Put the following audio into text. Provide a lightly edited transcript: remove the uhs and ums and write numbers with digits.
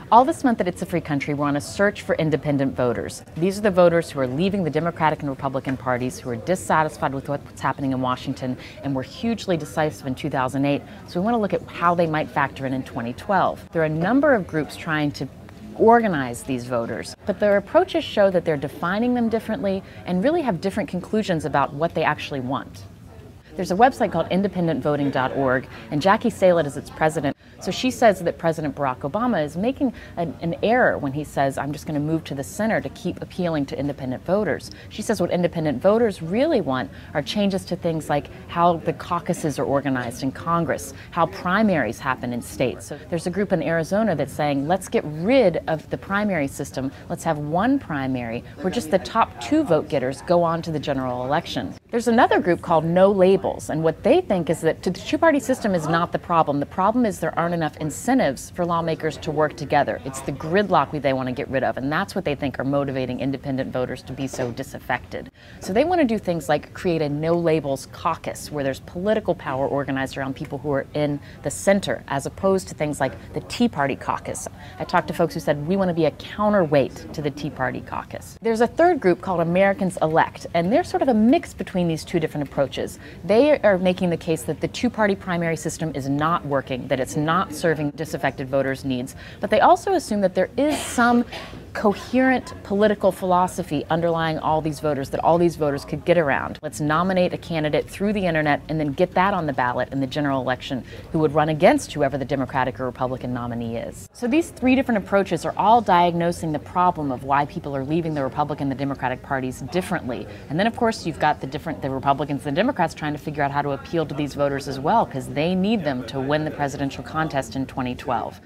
All this month at It's a Free Country, we're on a search for independent voters. These are the voters who are leaving the Democratic and Republican parties, who are dissatisfied with what's happening in Washington, and were hugely decisive in 2008. So we want to look at how they might factor in 2012. There are a number of groups trying to organize these voters, but their approaches show that they're defining them differently and really have different conclusions about what they actually want. There's a website called independentvoting.org, and Jackie Salett is its president. So she says that President Barack Obama is making an error when he says, I'm just going to move to the center to keep appealing to independent voters. She says what independent voters really want are changes to things like how the caucuses are organized in Congress, how primaries happen in states. So there's a group in Arizona that's saying, let's get rid of the primary system. Let's have one primary where just the top 2 vote getters go on to the general election. There's another group called No Labels, and what they think is that the two-party system is not the problem. The problem is there aren't enough incentives for lawmakers to work together. It's the gridlock they want to get rid of, and that's what they think are motivating independent voters to be so disaffected. So they want to do things like create a No Labels caucus where there's political power organized around people who are in the center, as opposed to things like the Tea Party caucus. I talked to folks who said we want to be a counterweight to the Tea Party caucus. There's a third group called Americans Elect, and they're sort of a mix between these two different approaches. They are making the case that the two-party primary system is not working, that it's not serving disaffected voters' needs, but they also assume that there is some coherent political philosophy underlying all these voters that all these voters could get around. Let's nominate a candidate through the internet and then get that on the ballot in the general election who would run against whoever the Democratic or Republican nominee is. So these 3 different approaches are all diagnosing the problem of why people are leaving the Republican and the Democratic parties differently. And then of course you've got the Republicans and the Democrats trying to figure out how to appeal to these voters as well, because they need them to win the presidential contest in 2012.